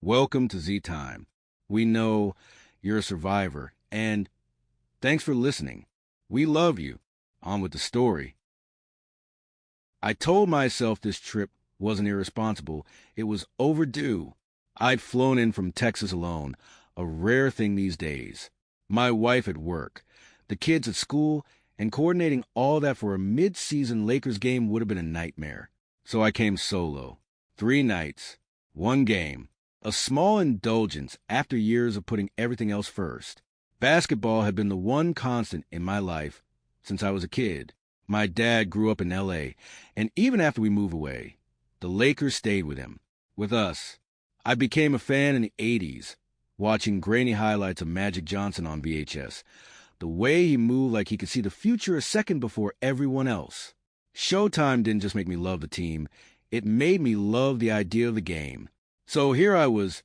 Welcome to Z Time. We know you're a survivor, and thanks for listening. We love you. On with the story. I told myself this trip wasn't irresponsible. It was overdue. I'd flown in from Texas alone, a rare thing these days. My wife at work, the kids at school, and coordinating all that for a mid-season Lakers game would have been a nightmare. So I came solo. 3 nights, 1 game. A small indulgence after years of putting everything else first. Basketball had been the one constant in my life since I was a kid. My dad grew up in L.A., and even after we moved away, the Lakers stayed with him, with us. I became a fan in the 80s, watching grainy highlights of Magic Johnson on VHS. The way he moved like he could see the future a second before everyone else. Showtime didn't just make me love the team, it made me love the idea of the game. So here I was,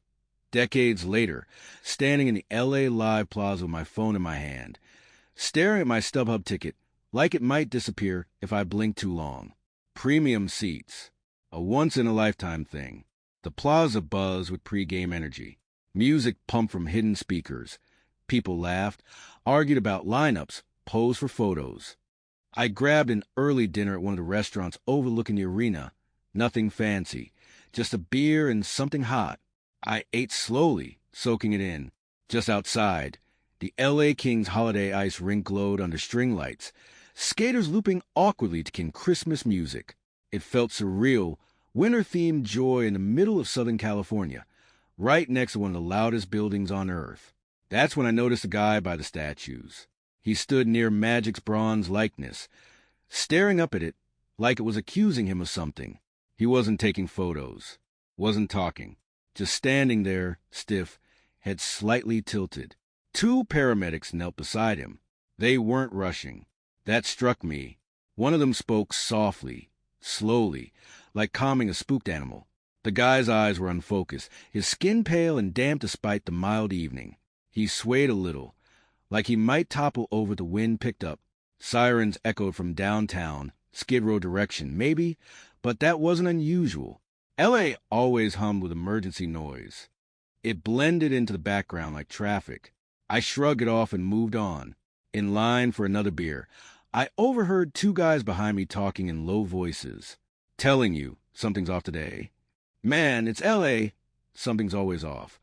decades later, standing in the L.A. Live Plaza with my phone in my hand, staring at my StubHub ticket like it might disappear if I blinked too long. Premium seats, a once-in-a-lifetime thing. The plaza buzzed with pre-game energy. Music pumped from hidden speakers. People laughed, argued about lineups, posed for photos. I grabbed an early dinner at one of the restaurants overlooking the arena. Nothing fancy, just a beer and something hot. I ate slowly, soaking it in. Just outside, the L.A. Kings holiday ice rink glowed under string lights, skaters looping awkwardly to kin Christmas music. It felt surreal, winter-themed joy in the middle of Southern California, right next to one of the loudest buildings on Earth. That's when I noticed a guy by the statues. He stood near Magic's bronze likeness, staring up at it like it was accusing him of something. He wasn't taking photos, wasn't talking, just standing there, stiff, head slightly tilted. 2 paramedics knelt beside him. They weren't rushing. That struck me. One of them spoke softly, slowly, like calming a spooked animal. The guy's eyes were unfocused, his skin pale and damp despite the mild evening. He swayed a little, like he might topple over. The wind picked up. Sirens echoed from downtown, Skid Row direction, maybe, but that wasn't unusual. L.A. always hummed with emergency noise. It blended into the background like traffic. I shrugged it off and moved on. In line for another beer, I overheard 2 guys behind me talking in low voices. Telling you something's off today. Man, it's L.A. Something's always off.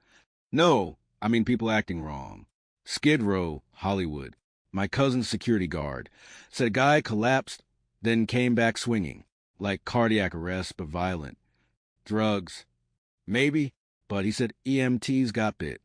No, I mean people acting wrong. Skid Row, Hollywood. My cousin's security guard said a guy collapsed, then came back swinging. Like cardiac arrest, but violent. Drugs. Maybe, but he said EMTs got bit.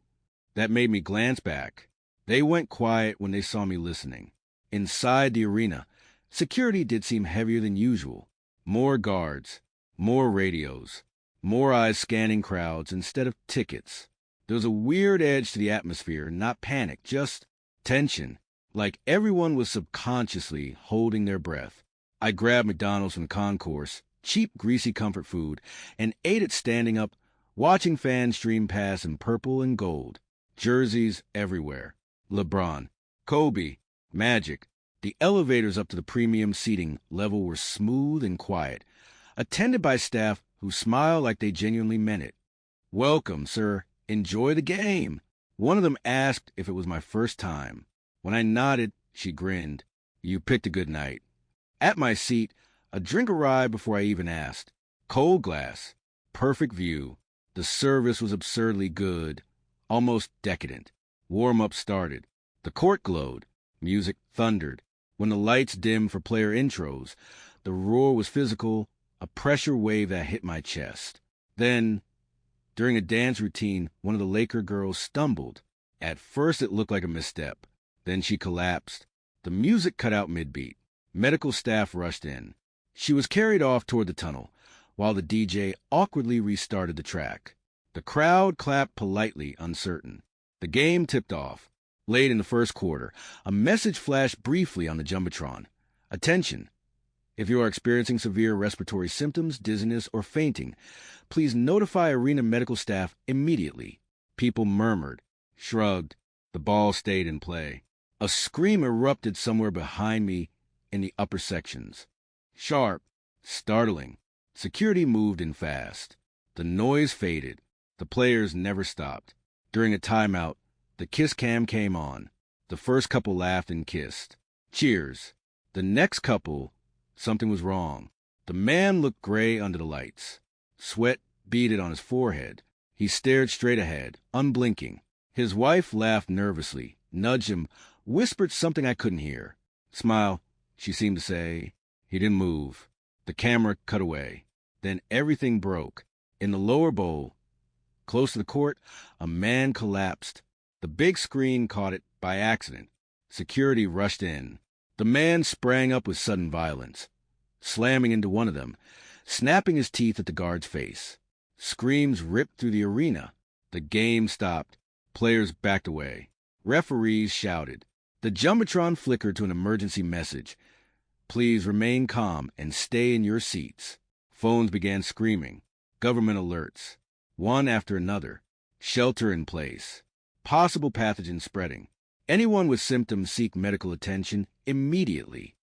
That made me glance back. They went quiet when they saw me listening. Inside the arena, security did seem heavier than usual. More guards, more radios, more eyes scanning crowds instead of tickets. There was a weird edge to the atmosphere, not panic, just tension, like everyone was subconsciously holding their breath. I grabbed McDonald's from the concourse, cheap, greasy comfort food, and ate it standing up, watching fans stream past in purple and gold. Jerseys everywhere. LeBron, Kobe, Magic. The elevators up to the premium seating level were smooth and quiet, attended by staff who smiled like they genuinely meant it. Welcome, sir. Enjoy the game. One of them asked if it was my first time. When I nodded, she grinned. You picked a good night. At my seat, a drink arrived before I even asked. Cold glass. Perfect view. The service was absurdly good, almost decadent. Warm-up started. The court glowed. Music thundered. When the lights dimmed for player intros, the roar was physical, a pressure wave that hit my chest. Then, during a dance routine, one of the Laker girls stumbled. At first it looked like a misstep. Then she collapsed. The music cut out mid-beat. Medical staff rushed in. She was carried off toward the tunnel, while the DJ awkwardly restarted the track. The crowd clapped politely, uncertain. The game tipped off. Late in the first quarter, a message flashed briefly on the Jumbotron. Attention! If you are experiencing severe respiratory symptoms, dizziness, or fainting, please notify arena medical staff immediately. People murmured, shrugged. The ball stayed in play. A scream erupted somewhere behind me in the upper sections. Sharp, startling. Security moved in fast. The noise faded. The players never stopped. During a timeout, the kiss cam came on. The first couple laughed and kissed. Cheers. The next couple, something was wrong. The man looked gray under the lights. Sweat beaded on his forehead. He stared straight ahead, unblinking. His wife laughed nervously, nudged him, whispered something I couldn't hear. Smile, she seemed to say. He didn't move. The camera cut away. Then everything broke. In the lower bowl, close to the court, a man collapsed. The big screen caught it by accident. Security rushed in. The man sprang up with sudden violence, slamming into one of them, snapping his teeth at the guard's face. Screams ripped through the arena. The game stopped. Players backed away. Referees shouted. The Jumbotron flickered to an emergency message. Please remain calm and stay in your seats. Phones began screaming. Government alerts. One after another. Shelter in place. Possible pathogen spreading. Anyone with symptoms seek medical attention immediately.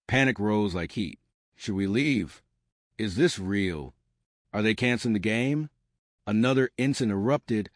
Panic rose like heat. Should we leave? Is this real? Are they canceling the game? Another incident erupted.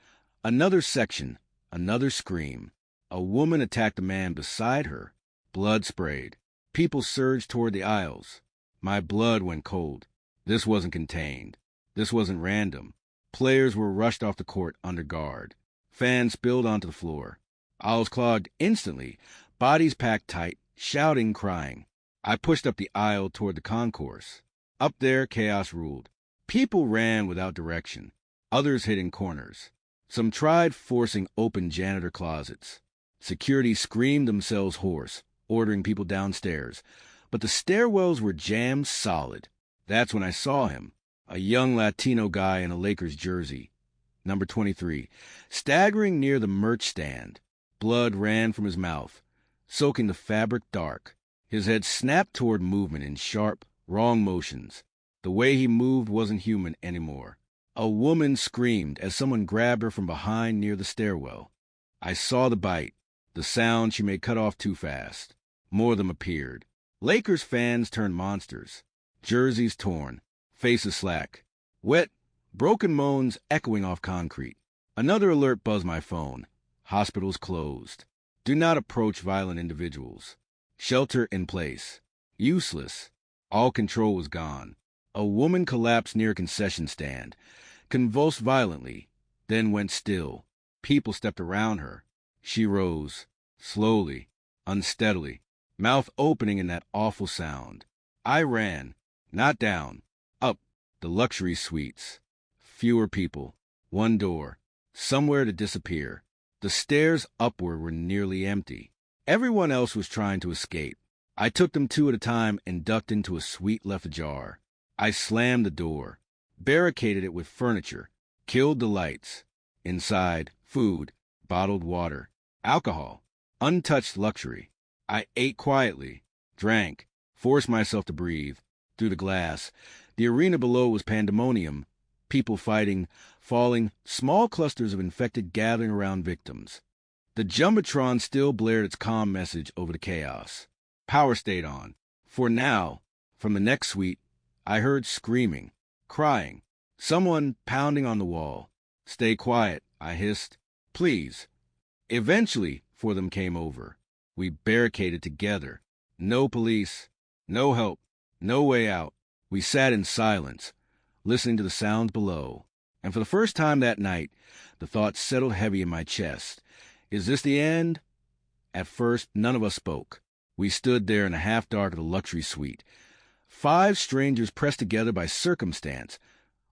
Another section. Another scream. A woman attacked a man beside her. Blood sprayed. People surged toward the aisles. My blood went cold. This wasn't contained. This wasn't random. Players were rushed off the court under guard. Fans spilled onto the floor. Aisles clogged instantly. Bodies packed tight, shouting, crying. I pushed up the aisle toward the concourse. Up there, chaos ruled. People ran without direction. Others hid in corners. Some tried forcing open janitor closets. Security screamed themselves hoarse, ordering people downstairs. But the stairwells were jammed solid. That's when I saw him, a young Latino guy in a Lakers jersey, number 23, staggering near the merch stand. Blood ran from his mouth, soaking the fabric dark. His head snapped toward movement in sharp, wrong motions. The way he moved wasn't human anymore. A woman screamed as someone grabbed her from behind near the stairwell. I saw the bite, the sound she made cut off too fast. More of them appeared. Lakers fans turned monsters. Jerseys torn, faces slack. Wet, broken moans echoing off concrete. Another alert buzzed my phone. Hospitals closed. Do not approach violent individuals. Shelter in place. Useless. All control was gone. A woman collapsed near a concession stand, convulsed violently, then went still. People stepped around her. She rose, slowly, unsteadily, mouth opening in that awful sound. I ran, not down, up, the luxury suites. Fewer people, one door, somewhere to disappear. The stairs upward were nearly empty. Everyone else was trying to escape. I took them two at a time and ducked into a suite left ajar. I slammed the door, barricaded it with furniture, killed the lights. Inside, food, bottled water, alcohol, untouched luxury. I ate quietly, drank, forced myself to breathe. Through the glass, the arena below was pandemonium. People fighting, falling, small clusters of infected gathering around victims. The Jumbotron still blared its calm message over the chaos. Power stayed on. For now, from the next suite, I heard screaming, crying, someone pounding on the wall. Stay quiet, I hissed. Please. Eventually, for them came over. We barricaded together. No police, no help, no way out. We sat in silence, listening to the sounds below. And for the first time that night, the thought settled heavy in my chest. Is this the end? At first, none of us spoke. We stood there in the half-dark of the luxury suite, 5 strangers pressed together by circumstance,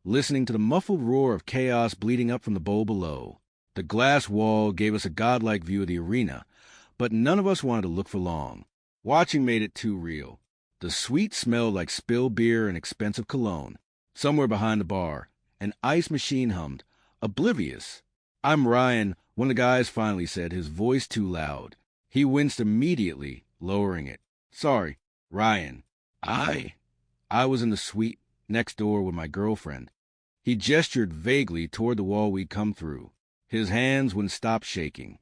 listening to the muffled roar of chaos bleeding up from the bowl below. The glass wall gave us a godlike view of the arena, but none of us wanted to look for long. Watching made it too real. The suite smelled like spilled beer and expensive cologne. Somewhere behind the bar, an ice machine hummed, oblivious. I'm Ryan, one of the guys finally said, his voice too loud. He winced immediately, lowering it. Sorry, Ryan. I was in the suite next door with my girlfriend. He gestured vaguely toward the wall we'd come through. His hands wouldn't stop shaking.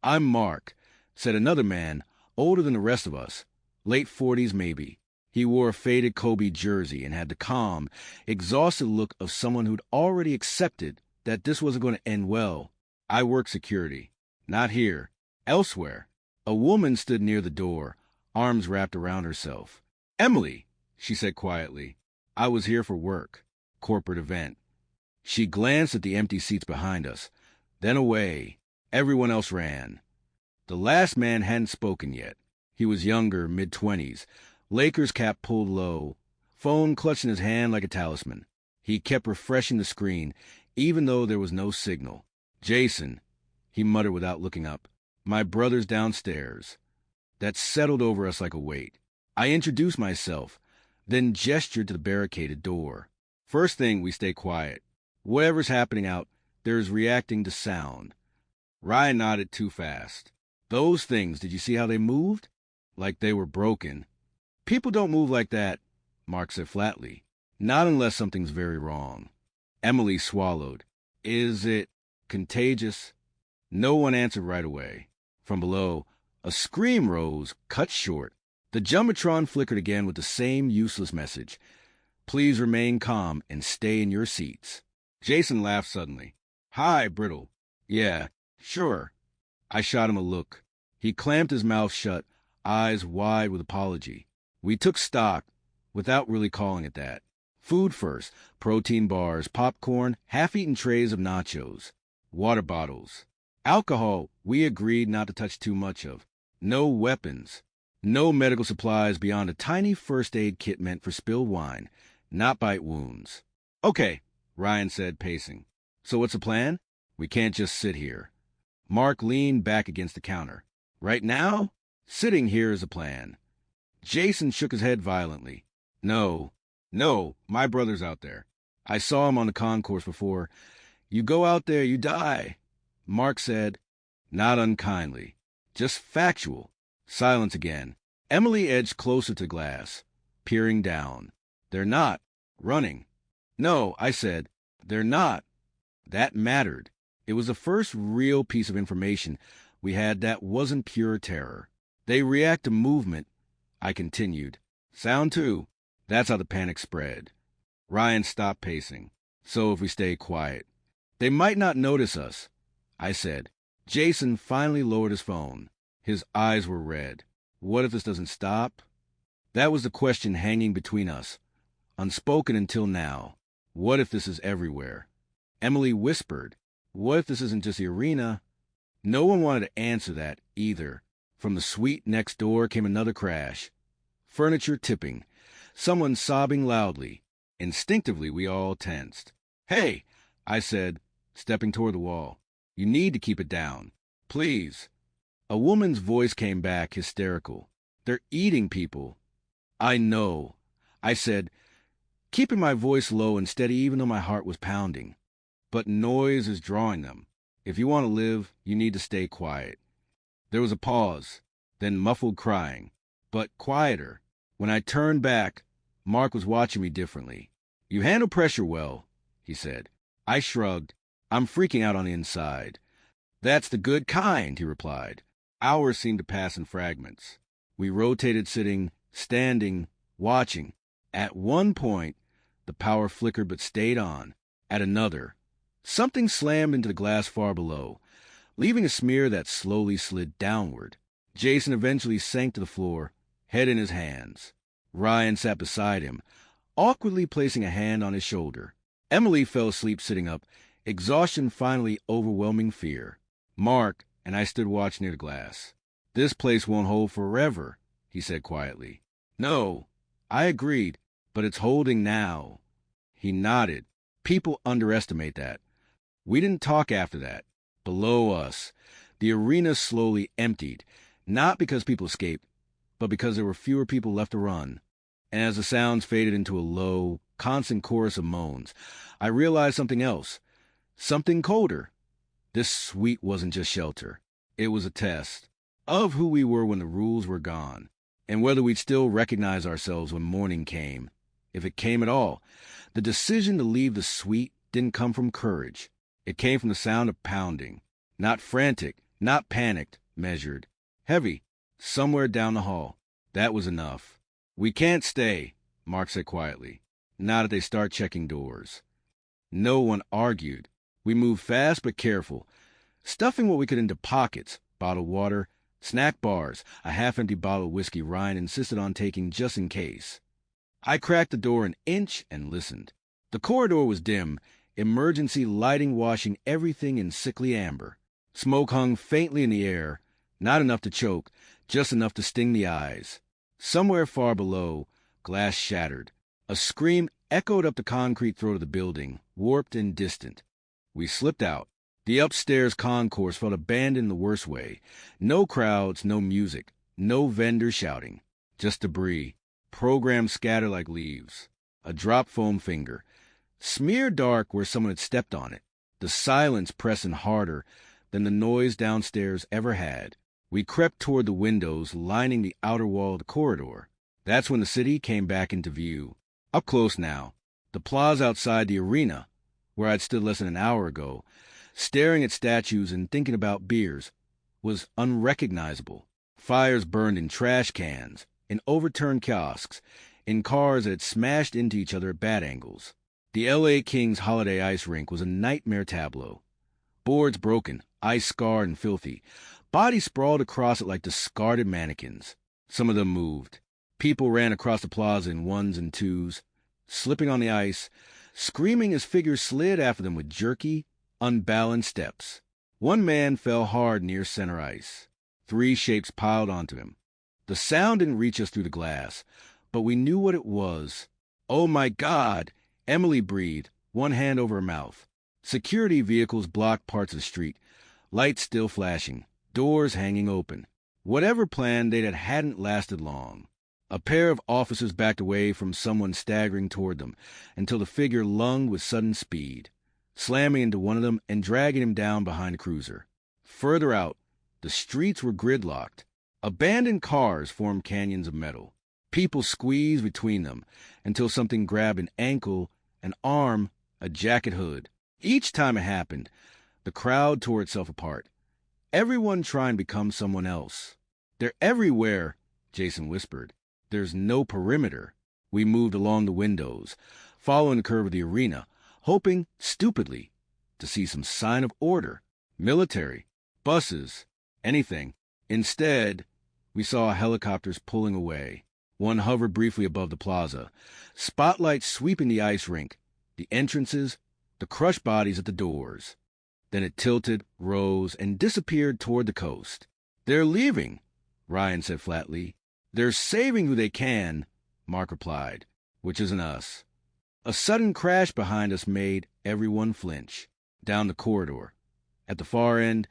I'm Mark, said another man, older than the rest of us, late 40s maybe. He wore a faded Kobe jersey and had the calm, exhausted look of someone who'd already accepted that this wasn't going to end well. I work security. Not here. Elsewhere. A woman stood near the door, arms wrapped around herself. "Emily," she said quietly. "I was here for work. Corporate event." She glanced at the empty seats behind us, then away. Everyone else ran. The last man hadn't spoken yet. He was younger, mid-20s, Lakers cap pulled low, phone clutched in his hand like a talisman. He kept refreshing the screen, even though there was no signal. "Jason," he muttered without looking up. "My brother's downstairs." That settled over us like a weight. I introduced myself, then gestured to the barricaded door. "First thing, we stay quiet. Whatever's happening out there is reacting to sound." Ryan nodded too fast. "Those things, did you see how they moved? Like they were broken." "People don't move like that," Mark said flatly. "Not unless something's very wrong." Emily swallowed. "Is it contagious?" No one answered right away. From below, a scream rose, cut short. The Jumbotron flickered again with the same useless message. "Please remain calm and stay in your seats." Jason laughed suddenly. "Hi, Brittle." "Yeah, sure." I shot him a look. He clamped his mouth shut, eyes wide with apology. We took stock, without really calling it that. Food first: protein bars, popcorn, half-eaten trays of nachos, water bottles. Alcohol, we agreed not to touch too much of. No weapons. No medical supplies beyond a tiny first aid kit meant for spilled wine, not bite wounds. "Okay," Ryan said, pacing. "So what's the plan? We can't just sit here." Mark leaned back against the counter. "Right now, sitting here is a plan." Jason shook his head violently. No, my brother's out there. I saw him on the concourse before. You go out there, you die." Mark said, not unkindly, just factual. Silence again. Emily edged closer to glass, peering down. "They're not running." "No," I said, "they're not." That mattered. It was the first real piece of information we had that wasn't pure terror. "They react to movement," I continued. "Sound too." That's how the panic spread. Ryan stopped pacing. "So if we stay quiet, they might not notice us," I said. Jason finally lowered his phone. His eyes were red. "What if this doesn't stop?" That was the question hanging between us, unspoken until now. What if this is everywhere? Emily whispered, "What if this isn't just the arena?" No one wanted to answer that, either. From the suite next door came another crash. Furniture tipping. Someone sobbing loudly. Instinctively, we all tensed. "Hey," I said, stepping toward the wall. "You need to keep it down. Please." A woman's voice came back, hysterical. "They're eating people." "I know," I said, keeping my voice low and steady even though my heart was pounding. "But noise is drawing them. If you want to live, you need to stay quiet." There was a pause, then muffled crying, but quieter. When I turned back, Mark was watching me differently. "You handle pressure well," he said. I shrugged. "I'm freaking out on the inside." "That's the good kind," he replied. Hours seemed to pass in fragments. We rotated sitting, standing, watching. At one point, the power flickered but stayed on. At another, something slammed into the glass far below, leaving a smear that slowly slid downward. Jason eventually sank to the floor, head in his hands. Ryan sat beside him, awkwardly placing a hand on his shoulder. Emily fell asleep sitting up, exhaustion finally overwhelming fear. Mark and I stood watching near the glass. "This place won't hold forever," he said quietly. "No," I agreed, "but it's holding now." He nodded. "People underestimate that." We didn't talk after that. Below us, the arena slowly emptied, not because people escaped, but because there were fewer people left to run. And as the sounds faded into a low, constant chorus of moans, I realized something else, something colder. This suite wasn't just shelter. It was a test of who we were when the rules were gone, and whether we'd still recognize ourselves when morning came. If it came at all, the decision to leave the suite didn't come from courage. It came from the sound of pounding. Not frantic, not panicked, measured. Heavy, somewhere down the hall. That was enough. "We can't stay," Mark said quietly. "Not if they start checking doors." No one argued. We moved fast but careful, stuffing what we could into pockets, bottled water, snack bars, a half-empty bottle of whiskey Ryan insisted on taking just in case. I cracked the door an inch and listened. The corridor was dim, emergency lighting washing everything in sickly amber. Smoke hung faintly in the air, not enough to choke, just enough to sting the eyes. Somewhere far below, glass shattered. A scream echoed up the concrete throat of the building, warped and distant. We slipped out. The upstairs concourse felt abandoned in the worst way. No crowds, no music, no vendors shouting. Just debris, programs scattered like leaves. A drop foam finger, smeared dark where someone had stepped on it. The silence pressing harder than the noise downstairs ever had. We crept toward the windows lining the outer wall of the corridor. That's when the city came back into view. Up close now. The plaza outside the arena, where I'd stood less than an hour ago, staring at statues and thinking about beers, was unrecognizable. Fires burned in trash cans, in overturned kiosks, in cars that had smashed into each other at bad angles. The L.A. Kings holiday ice rink was a nightmare tableau. Boards broken, ice scarred and filthy. Bodies sprawled across it like discarded mannequins. Some of them moved. People ran across the plaza in ones and twos, slipping on the ice, screaming as figures slid after them with jerky, unbalanced steps. One man fell hard near center ice. 3 shapes piled onto him. The sound didn't reach us through the glass, but we knew what it was. "Oh my God!" Emily breathed, one hand over her mouth. Security vehicles blocked parts of the street, lights still flashing, doors hanging open. Whatever plan they'd hadn't lasted long. A pair of officers backed away from someone staggering toward them until the figure lunged with sudden speed, slamming into one of them and dragging him down behind a cruiser. Further out, the streets were gridlocked. Abandoned cars formed canyons of metal. People squeezed between them until something grabbed an ankle, an arm, a jacket hood. Each time it happened, the crowd tore itself apart. Everyone trying to become someone else. "They're everywhere," Jason whispered. "There's no perimeter." We moved along the windows, following the curve of the arena, hoping, stupidly, to see some sign of order. Military, buses, anything. Instead, we saw helicopters pulling away. One hovered briefly above the plaza, spotlights sweeping the ice rink, the entrances, the crushed bodies at the doors. Then it tilted, rose, and disappeared toward the coast. "They're leaving," Ryan said flatly. "They're saving who they can," Mark replied, "which isn't us." A sudden crash behind us made everyone flinch. Down the corridor. At the far end,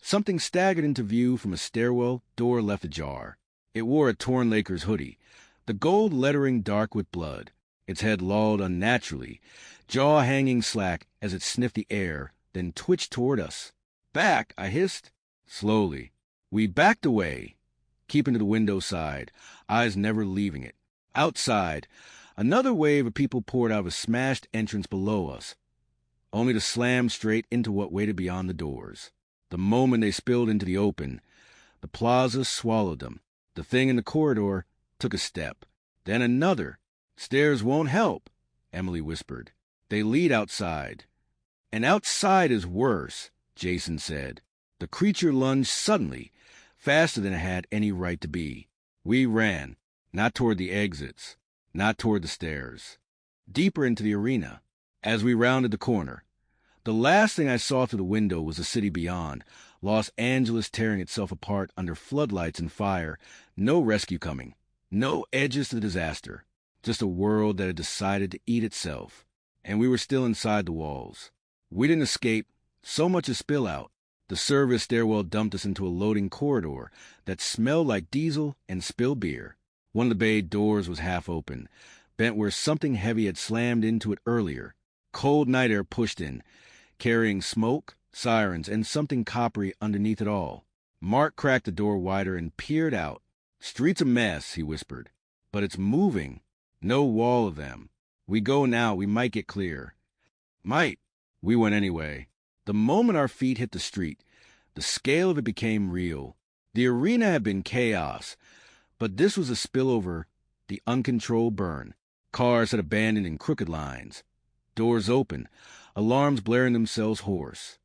something staggered into view from a stairwell door left ajar. It wore a torn Lakers hoodie, the gold lettering dark with blood. Its head lolled unnaturally, jaw hanging slack as it sniffed the air, then twitched toward us. "Back!" I hissed. Slowly. We backed away, keeping to the window side, eyes never leaving it. Outside, another wave of people poured out of a smashed entrance below us, only to slam straight into what waited beyond the doors. The moment they spilled into the open, the plaza swallowed them. The thing in the corridor took a step, then another. "Stairs won't help," Emily whispered. "They lead outside." "And outside is worse," Jason said. The creature lunged suddenly, faster than it had any right to be. We ran, not toward the exits, not toward the stairs, deeper into the arena. As we rounded the corner, the last thing I saw through the window was the city beyond, Los Angeles tearing itself apart under floodlights and fire, no rescue coming, no edges to the disaster, just a world that had decided to eat itself. And we were still inside the walls. We didn't escape, so much as spill out. The service stairwell dumped us into a loading corridor that smelled like diesel and spilled beer. One of the bay doors was half open, bent where something heavy had slammed into it earlier. Cold night air pushed in, carrying smoke, sirens, and something coppery underneath it all. Mark cracked the door wider and peered out. "Street's a mess," he whispered. "But it's moving. No wall of them. We go now, we might get clear." Might. We went anyway. The moment our feet hit the street, the scale of it became real. The arena had been chaos, but this was a spillover, the uncontrolled burn. Cars had abandoned in crooked lines. Doors open. alarms blaring themselves hoarse.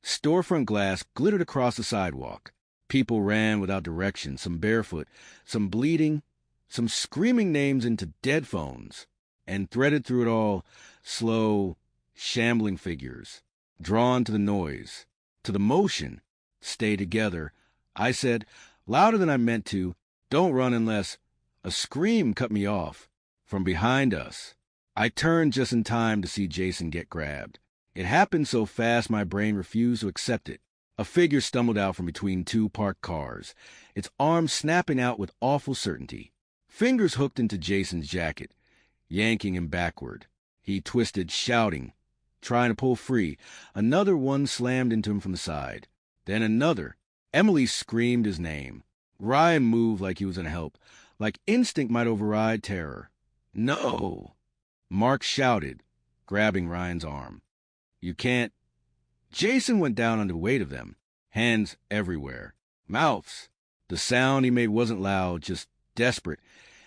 Storefront glass glittered across the sidewalk. People ran without direction, some barefoot, some bleeding, some screaming names into dead phones. And threaded through it all, slow, shambling figures, drawn to the noise, to the motion. Stay together. I said, louder than I meant to, don't run unless... A scream cut me off. From behind us. I turned just in time to see Jason get grabbed. It happened so fast my brain refused to accept it. A figure stumbled out from between two parked cars, its arms snapping out with awful certainty. Fingers hooked into Jason's jacket, yanking him backward. He twisted, shouting, trying to pull free. Another one slammed into him from the side. Then another. Emily screamed his name. Ryan moved like he was going to help, like instinct might override terror. No! Mark shouted, grabbing Ryan's arm. You can't... Jason went down under the weight of them, hands everywhere, mouths. The sound he made wasn't loud, just desperate,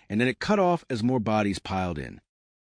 and then it cut off as more bodies piled in.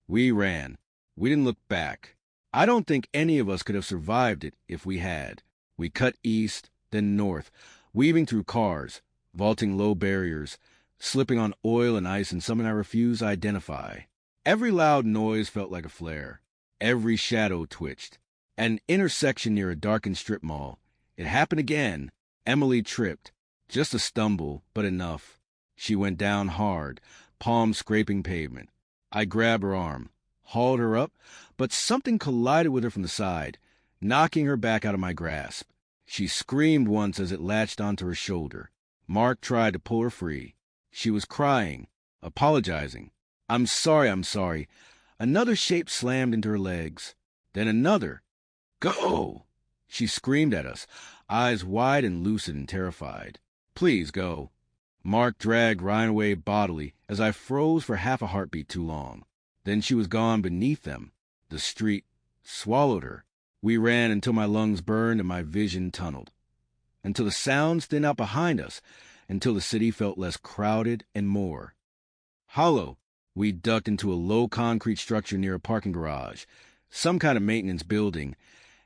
We ran. We didn't look back. I don't think any of us could have survived it if we had. We cut east, then north, weaving through cars, vaulting low barriers, slipping on oil and ice and something I refuse to identify. Every loud noise felt like a flare. Every shadow twitched. At an intersection near a darkened strip mall, it happened again. Emily tripped. Just a stumble, but enough. She went down hard, palms scraping pavement. I grabbed her arm, hauled her up, but something collided with her from the side, knocking her back out of my grasp. She screamed once as it latched onto her shoulder. Mark tried to pull her free. She was crying, apologizing. I'm sorry. Another shape slammed into her legs. Then another. Go! She screamed at us, eyes wide and lucid and terrified. Please go. Mark dragged Ryan away bodily as I froze for half a heartbeat too long. Then she was gone beneath them. The street swallowed her. We ran until my lungs burned and my vision tunneled. Until the sounds thinned out behind us. Until the city felt less crowded and more hollow. We ducked into a low concrete structure near a parking garage, some kind of maintenance building,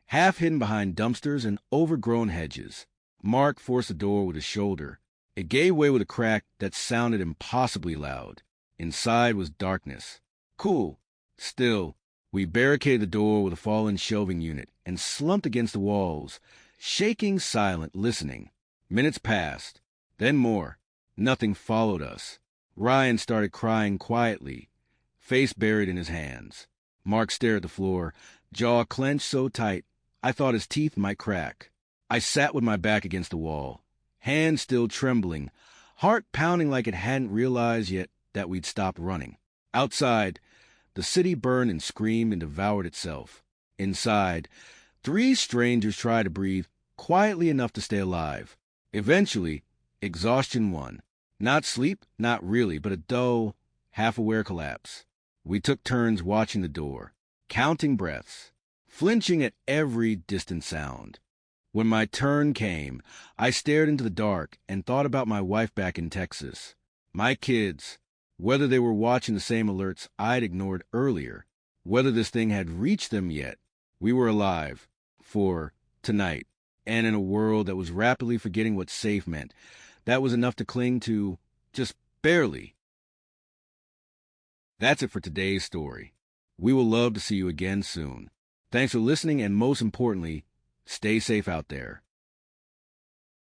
half hidden behind dumpsters and overgrown hedges. Mark forced the door with his shoulder. It gave way with a crack that sounded impossibly loud. Inside was darkness. Cool. Still, we barricaded the door with a fallen shelving unit and slumped against the walls, shaking, silent, listening. Minutes passed. Then more. Nothing followed us. Ryan started crying quietly, face buried in his hands. Mark stared at the floor, jaw clenched so tight I thought his teeth might crack. I sat with my back against the wall, hands still trembling, heart pounding like it hadn't realized yet that we'd stopped running. Outside, the city burned and screamed and devoured itself. Inside, 3 strangers tried to breathe quietly enough to stay alive. Eventually, exhaustion won. Not sleep, not really, but a dull, half-aware collapse. We took turns watching the door, counting breaths, flinching at every distant sound. When my turn came, I stared into the dark and thought about my wife back in Texas. My kids, whether they were watching the same alerts I'd ignored earlier, whether this thing had reached them yet. We were alive, for tonight, and in a world that was rapidly forgetting what safe meant. That was enough to cling to, just barely. That's it for today's story. We will love to see you again soon. Thanks for listening, and most importantly, stay safe out there.